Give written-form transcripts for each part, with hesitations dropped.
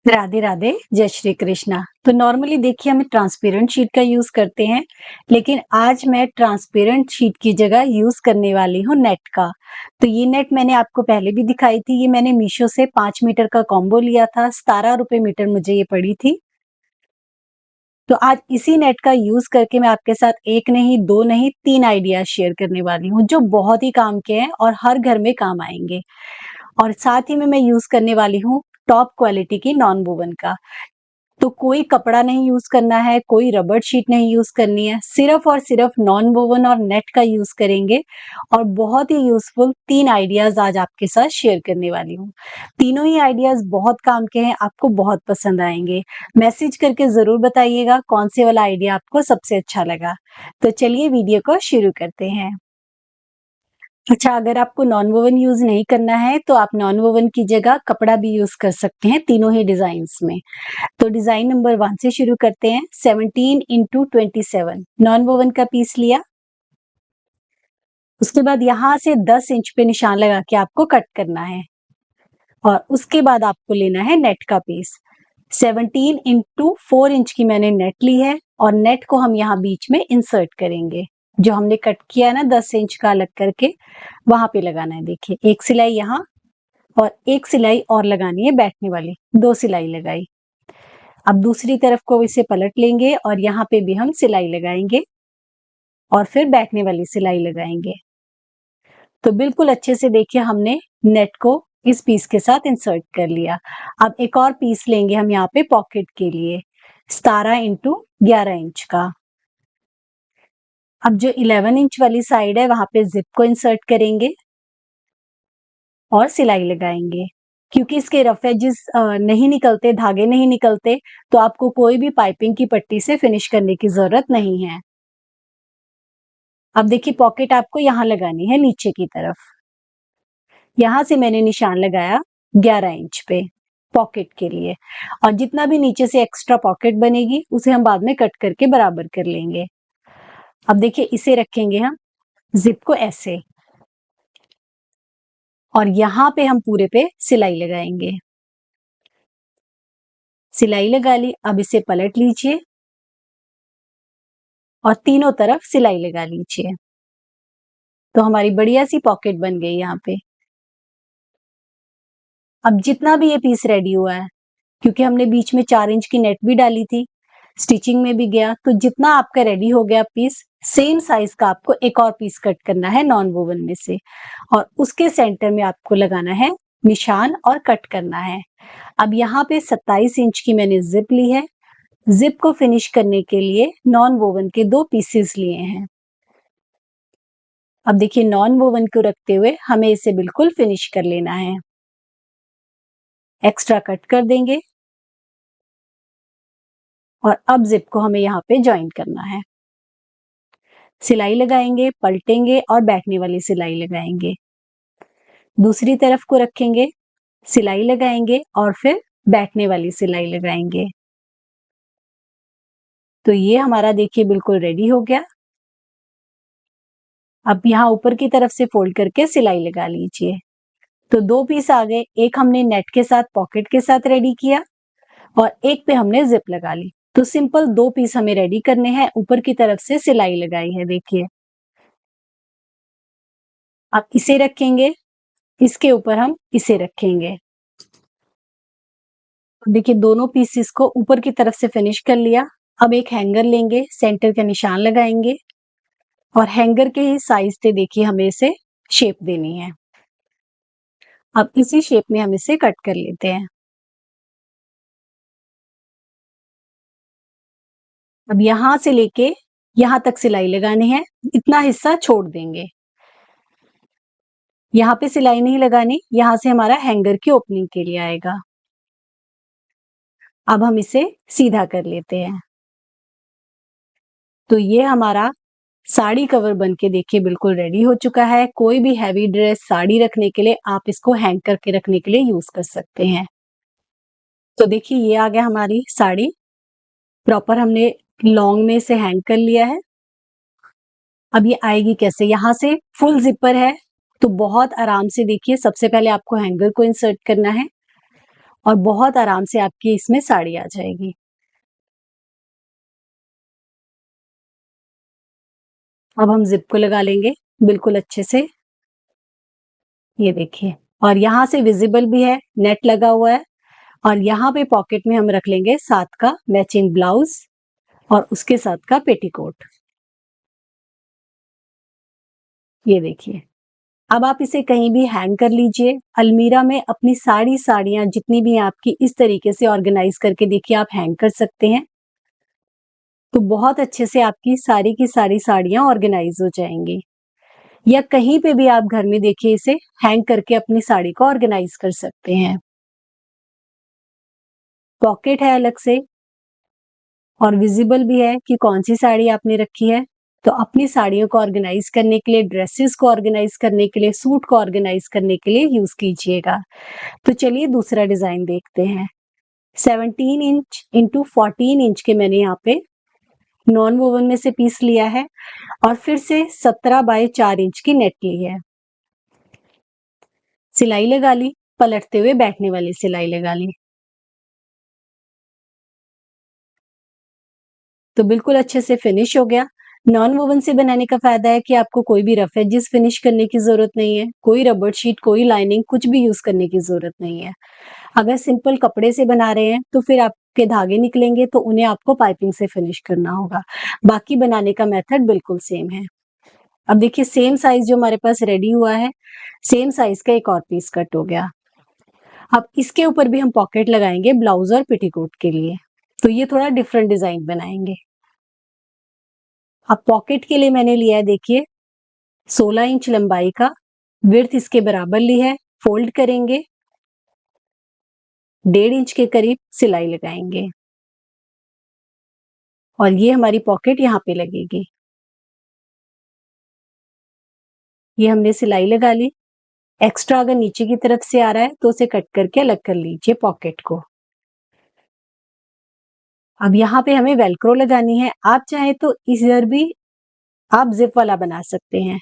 राधे राधे, जय श्री कृष्णा। तो नॉर्मली देखिए हम ट्रांसपेरेंट शीट का यूज़ करते हैं, लेकिन आज मैं ट्रांसपेरेंट शीट की जगह यूज़ करने वाली हूँ नेट का। तो ये नेट मैंने आपको पहले भी दिखाई थी, ये मैंने मीशो से 5 मीटर का कॉम्बो लिया था, ₹17 मीटर मुझे ये पड़ी थी। तो आज इसी नेट का यूज़ करके मैं आपके साथ 1 नहीं, 2 नहीं, 3 आइडियाज़ शेयर करने वाली हूँ, जो बहुत ही काम के हैं और हर घर में काम आएँगे। और साथ ही में मैं यूज़ करने वाली हूँ टॉप क्वालिटी की नॉन वूवन का। तो कोई कपड़ा नहीं यूज़ करना है, कोई रबड़ शीट नहीं यूज़ करनी है, सिर्फ़ और सिर्फ़ नॉन वोवन और नेट का यूज़ करेंगे और बहुत ही यूज़फुल 3 आइडियाज़ आज आपके साथ शेयर करने वाली हूँ। तीनों ही आइडियाज़ बहुत काम के हैं, आपको बहुत पसंद आएँगे। मैसेज करके ज़रूर बताइएगा कौन से वाला आइडिया आपको सबसे अच्छा लगा। तो चलिए वीडियो को शुरू करते हैं। अच्छा, अगर आपको नॉन वोवन यूज़ नहीं करना है, तो आप नॉन वोवन की जगह कपड़ा भी यूज़ कर सकते हैं, तीनों ही डिज़ाइन्स में। तो डिज़ाइन नंबर 1 से शुरू करते हैं। 17 इंटू 27 नॉन वोवन का पीस लिया। उसके बाद यहाँ से 10 इंच पे निशान लगा के आपको कट करना है और उसके बाद आपको लेना है नेट का पीस। 17 इंटू 4 इंच की मैंने नेट ली है और नेट को हम यहाँ बीच में इंसर्ट करेंगे। जो हमने कट किया है ना 10 इंच का अलग करके, वहां पे लगाना है। देखिए, एक सिलाई यहाँ और एक सिलाई और लगानी है बैठने वाली, 2 सिलाई लगाई। अब दूसरी तरफ को इसे पलट लेंगे और यहाँ पे भी हम सिलाई लगाएंगे और फिर बैठने वाली सिलाई लगाएंगे। तो बिल्कुल अच्छे से देखिए हमने नेट को इस पीस के साथ इंसर्ट कर लिया। अब एक और पीस लेंगे हम यहाँ पे पॉकेट के लिए, 17 इंटू 11 इंच का। अब जो 11 इंच वाली साइड है वहां पे जिप को इंसर्ट करेंगे और सिलाई लगाएंगे। क्योंकि इसके रफ एजेस नहीं निकलते, धागे नहीं निकलते, तो आपको कोई भी पाइपिंग की पट्टी से फिनिश करने की जरूरत नहीं है। अब देखिए पॉकेट आपको यहाँ लगानी है नीचे की तरफ। यहाँ से मैंने निशान लगाया 11 इंच पे पॉकेट के लिए और जितना भी नीचे से एक्स्ट्रा पॉकेट बनेगी उसे हम बाद में कट करके बराबर कर लेंगे। अब देखिए इसे रखेंगे हम जिप को ऐसे और यहाँ पे हम पूरे पे सिलाई लगाएंगे। सिलाई लगा ली, अब इसे पलट लीजिए और तीनों तरफ सिलाई लगा लीजिए। तो हमारी बढ़िया सी पॉकेट बन गई यहाँ पे। अब जितना भी ये पीस रेडी हुआ है, क्योंकि हमने बीच में 4 इंच की नेट भी डाली थी, स्टिचिंग में भी गया, तो जितना आपका रेडी हो गया पीस, सेम साइज का आपको एक और पीस कट करना है नॉन वोवन में से और उसके सेंटर में आपको लगाना है निशान और कट करना है। अब यहाँ पे 27 इंच की मैंने जिप ली है। जिप को फिनिश करने के लिए नॉन वोवन के 2 पीसेस लिए हैं। अब देखिए नॉन वोवन को रखते हुए हमें इसे बिल्कुल फिनिश कर लेना है। एक्स्ट्रा कट कर देंगे और अब जिप को हमें यहाँ पे ज्वाइन करना है। सिलाई लगाएंगे, पलटेंगे और बैठने वाली सिलाई लगाएंगे। दूसरी तरफ को रखेंगे, सिलाई लगाएंगे और फिर बैठने वाली सिलाई लगाएंगे। तो ये हमारा देखिए बिल्कुल रेडी हो गया। अब यहाँ ऊपर की तरफ से फोल्ड करके सिलाई लगा लीजिए। तो 2 पीस आ गए, एक हमने नेट के साथ पॉकेट के साथ रेडी किया और एक पे हमने जिप लगा ली। तो सिंपल 2 पीस हमें रेडी करने हैं, ऊपर की तरफ से सिलाई लगाई है देखिए। अब इसे रखेंगे, इसके ऊपर हम इसे रखेंगे। देखिए दोनों पीसेस को ऊपर की तरफ से फिनिश कर लिया। अब एक हैंगर लेंगे, सेंटर का निशान लगाएंगे और हैंगर के ही साइज से देखिए हमें इसे शेप देनी है। अब इसी शेप में हम इसे कट कर लेते हैं। अब यहाँ से लेके यहाँ तक सिलाई लगानी है, इतना हिस्सा छोड़ देंगे। यहाँ पे सिलाई नहीं लगानी, यहाँ से हमारा हैंगर की ओपनिंग के लिए आएगा। अब हम इसे सीधा कर लेते हैं। तो ये हमारा साड़ी कवर बनके देखिए बिल्कुल रेडी हो चुका है। कोई भी हैवी ड्रेस साड़ी रखने के लिए आप इसको हैंग करके रखने के लिए यूज कर सकते हैं। तो देखिए ये आ गया हमारी साड़ी, प्रॉपर हमने लॉन्ग में इसे हैंग कर लिया है। अब ये आएगी कैसे, यहाँ से फुल जिपर है तो बहुत आराम से देखिए सबसे पहले आपको हैंगर को इंसर्ट करना है और बहुत आराम से आपकी इसमें साड़ी आ जाएगी। अब हम ज़िप को लगा लेंगे बिल्कुल अच्छे से। ये देखिए, और यहाँ से विज़िबल भी है, नेट लगा हुआ है, और यहाँ पे पॉकेट में हम रख लेंगे साथ का मैचिंग ब्लाउज़ और उसके साथ का पेटीकोट। ये देखिए। अब आप इसे कहीं भी हैंग कर लीजिए। अलमीरा में अपनी सारी साड़ियाँ जितनी भी हैं आपकी, इस तरीके से ऑर्गेनाइज़ करके देखिए आप हैंग कर सकते हैं। तो बहुत अच्छे से आपकी सारी की सारी साड़ियाँ ऑर्गेनाइज़ हो जाएँगी। या कहीं पे भी आप घर में देखिए इसे हैंग करके अपनी साड़ी को ऑर्गेनाइज़ कर सकते हैं। पॉकेट है अलग से और विज़िबल भी है कि कौन-सी साड़ी आपने रखी है। तो अपनी साड़ियों को ऑर्गेनाइज़ करने के लिए, ड्रेसेस को ऑर्गेनाइज़ करने के लिए, सूट को ऑर्गेनाइज़ करने के लिए यूज़ कीजिएगा। तो चलिए दूसरा डिज़ाइन देखते हैं। 17 इंच इंटू 14 इंच के मैंने यहाँ पे नॉन वोवन में से पीस लिया है और फिर से 17 बाय 4 इंच की नेट ली है। सिलाई लगा ली, पलटते हुए बैठने वाली सिलाई लगा ली। तो बिल्कुल अच्छे से फिनिश हो गया। नॉन वोवन से बनाने का फ़ायदा है कि आपको कोई भी रफ एजेस फिनिश करने की ज़रूरत नहीं है, कोई रबर शीट, कोई लाइनिंग कुछ भी यूज़ करने की ज़रूरत नहीं है। अगर सिंपल कपड़े से बना रहे हैं, तो फिर आपके धागे निकलेंगे तो उन्हें आपको पाइपिंग से फिनिश करना होगा। बाकी बनाने का मेथड बिल्कुल सेम है। अब देखिए सेम साइज़ जो हमारे पास रेडी हुआ है, सेम साइज़ का एक और पीस कट हो गया। अब इसके ऊपर भी हम पॉकेट लगाएँगे ब्लाउज़ और पेटीकोट के लिए। तो ये थोड़ा डिफरेंट डिज़ाइन बनाएँगे। अब पॉकेट के लिए मैंने लिया है देखिए 16 इंच लंबाई का, विड्थ इसके बराबर ली है, फोल्ड करेंगे, 1.5 इंच के करीब सिलाई लगाएँगे और ये हमारी पॉकेट यहाँ पे लगेगी। ये हमने सिलाई लगा ली। एक्स्ट्रा अगर नीचे की तरफ से आ रहा है तो उसे कट करके अलग कर लीजिए पॉकेट को। अब यहाँ पे हमें वेल्क्रो लगानी है। आप चाहें तो इधर भी आप ज़िप वाला बना सकते हैं।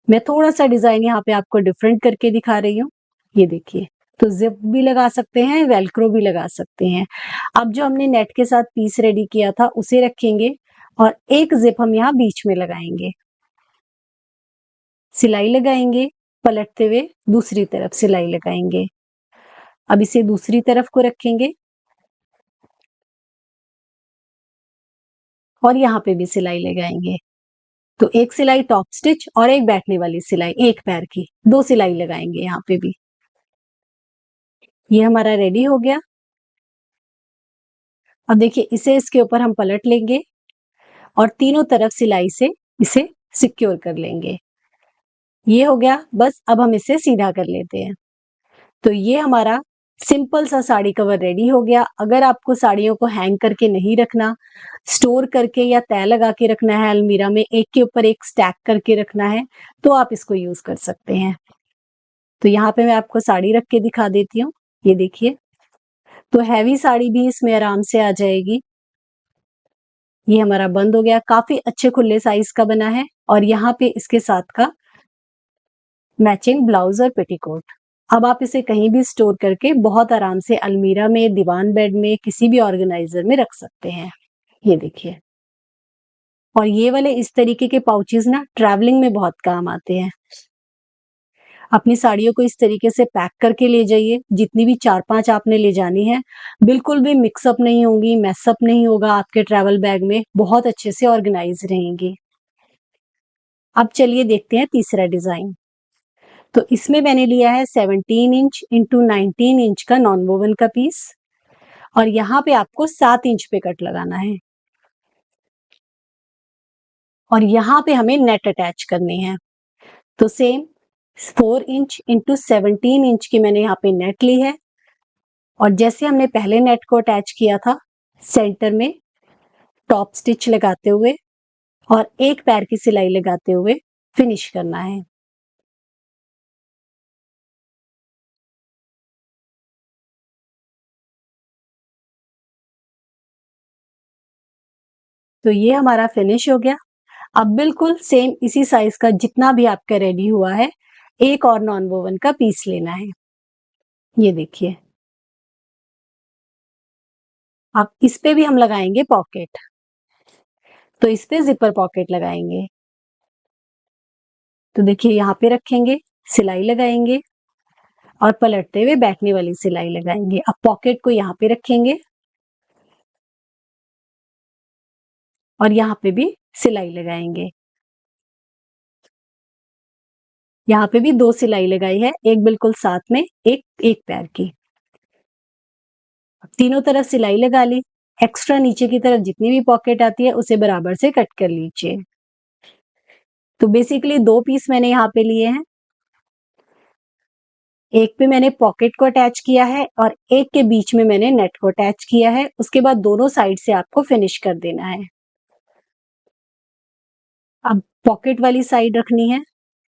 मैं थोड़ा-सा डिज़ाइन यहाँ पे आपको डिफरेंट करके दिखा रही हूँ। ये देखिए, तो ज़िप भी लगा सकते हैं, वेल्क्रो भी लगा सकते हैं। अब जो हमने नेट के साथ पीस रेडी किया था, उसे रखेंगे और एक ज़िप हम यहाँ बीच में लगाएँगे। सिलाई लगाएँगे, पलटते हुए दूसरी तरफ सिलाई लगाएँगे। अब इसे दूसरी तरफ को रखेंगे और यहाँ पे भी सिलाई लगाएँगे। तो एक सिलाई टॉप स्टिच और एक बैठने वाली सिलाई, एक पैर की, 2 सिलाई लगाएँगे यहाँ पे भी। ये हमारा रेडी हो गया। अब देखिए इसे इसके ऊपर हम पलट लेंगे और तीनों तरफ सिलाई से इसे सिक्योर कर लेंगे। ये हो गया, बस अब हम इसे सीधा कर लेते हैं। तो ये हमारा सिंपल सा साड़ी कवर रेडी हो गया। अगर आपको साड़ियों को हैंग करके नहीं रखना, स्टोर करके या तह लगा के रखना है अलमीरा में, एक के ऊपर एक स्टैक करके रखना है, तो आप इसको यूज़ कर सकते हैं। तो यहाँ पे मैं आपको साड़ी रख के दिखा देती हूँ। ये देखिए, तो हैवी साड़ी भी इसमें आराम से आ जाएगी। ये हमारा बंद हो गया, काफ़ी अच्छे खुले साइज़ का बना है और यहाँ पे इसके साथ का मैचिंग ब्लाउज़ और पेटीकोट। अब आप इसे कहीं भी स्टोर करके बहुत आराम से अलमीरा में, दीवान बेड में, किसी भी ऑर्गेनाइज़र में रख सकते हैं। ये देखिए। और ये वाले इस तरीके के पाउचेज़ ना ट्रैवलिंग में बहुत काम आते हैं। अपनी साड़ियों को इस तरीके से पैक करके ले जाइए, जितनी भी 4-5 आपने ले जानी है, बिल्कुल भी मिक्स अप नहीं होंगी, मेस अप नहीं होगा आपके ट्रैवल बैग में, बहुत अच्छे से ऑर्गेनाइज़ रहेंगी। अब चलिए देखते हैं तीसरा डिज़ाइन। तो इसमें मैंने लिया है 17 इंच इंटू 19 इंच का नॉन वोवन का पीस और यहाँ पे आपको 7 इंच पे कट लगाना है और यहाँ पे हमें नेट अटैच करनी है। तो सेम 4 इंच इंटू 17 इंच की मैंने यहाँ पे नेट ली है और जैसे हमने पहले नेट को अटैच किया था, सेंटर में टॉप स्टिच लगाते हुए और एक पैर की सिलाई लगाते हुए फिनिश करना है। तो ये हमारा फिनिश हो गया। अब बिल्कुल सेम इसी साइज का जितना भी आपका रेडी हुआ है, एक और नॉन वोवन का पीस लेना है। ये देखिए, अब इस पे भी हम लगाएंगे पॉकेट, तो इस पे जिपर पॉकेट लगाएंगे। तो देखिए यहाँ पे रखेंगे, सिलाई लगाएंगे और पलटते हुए बैठने वाली सिलाई लगाएंगे। अब पॉकेट को यहाँ पे रखेंगे और यहाँ पे भी सिलाई लगाएंगे। यहाँ पे भी 2 सिलाई लगाई है, एक बिल्कुल साथ में, एक पैर की। तीनों तरफ सिलाई लगा ली। एक्स्ट्रा नीचे की तरफ जितनी भी पॉकेट आती है उसे बराबर से कट कर लीजिए। तो बेसिकली 2 पीस मैंने यहाँ पे लिए हैं। एक पे मैंने पॉकेट को अटैच किया है और एक के बीच में मैंने नेट को अटैच किया है। उसके बाद दोनों साइड से आपको फिनिश कर देना है। अब पॉकेट वाली साइड रखनी है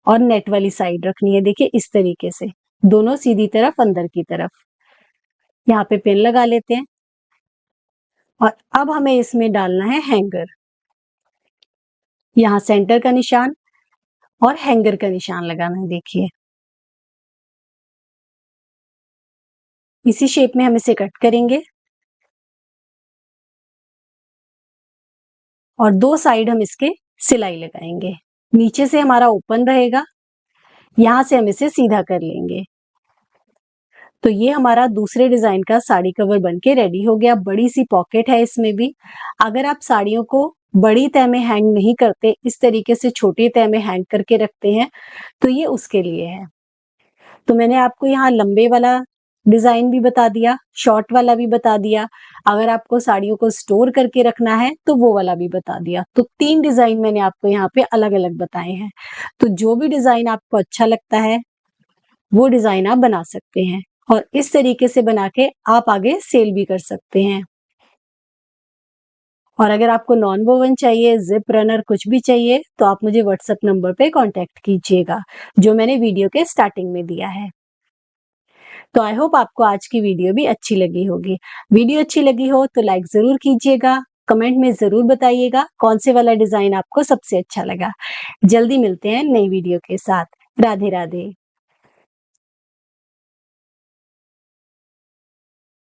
और नेट वाली साइड रखनी है। देखिए इस तरीके से, दोनों सीधी तरफ अंदर की तरफ। यहाँ पे पिन लगा लेते हैं और अब हमें इसमें डालना है हैंगर। यहाँ सेंटर का निशान और हैंगर का निशान लगाना है। देखिए इसी शेप में हम इसे कट करेंगे और 2 साइड हम इसके सिलाई लगाएंगे। नीचे से हमारा ओपन रहेगा, यहाँ से हम इसे सीधा कर लेंगे। तो ये हमारा दूसरे डिजाइन का साड़ी कवर बनके रेडी हो गया। बड़ी सी पॉकेट है इसमें भी। अगर आप साड़ियों को बड़ी तह में हैंग नहीं करते, इस तरीके से छोटी तह में हैंग करके रखते हैं, तो ये उसके लिए है। तो मैंने आपको यहाँ लंबे वाला डिजाइन भी बता दिया, शॉर्ट वाला भी बता दिया। अगर आपको साड़ियों को स्टोर करके रखना है तो वो वाला भी बता दिया। तो 3 डिजाइन मैंने आपको यहाँ पे अलग अलग बताए हैं। तो जो भी डिजाइन आपको अच्छा लगता है वो डिजाइन आप बना सकते हैं और इस तरीके से बना के आप आगे सेल भी कर सकते हैं। और अगर आपको नॉन वोवन चाहिए, जिप रनर कुछ भी चाहिए, तो आप मुझे व्हाट्सएप नंबर पे कांटेक्ट कीजिएगा, जो मैंने वीडियो के स्टार्टिंग में दिया है। तो आई होप आपको आज की वीडियो भी अच्छी लगी होगी। वीडियो अच्छी लगी हो तो लाइक जरूर कीजिएगा, कमेंट में जरूर बताइएगा कौन से वाला डिजाइन आपको सबसे अच्छा लगा। जल्दी मिलते हैं नई वीडियो के साथ। राधे राधे।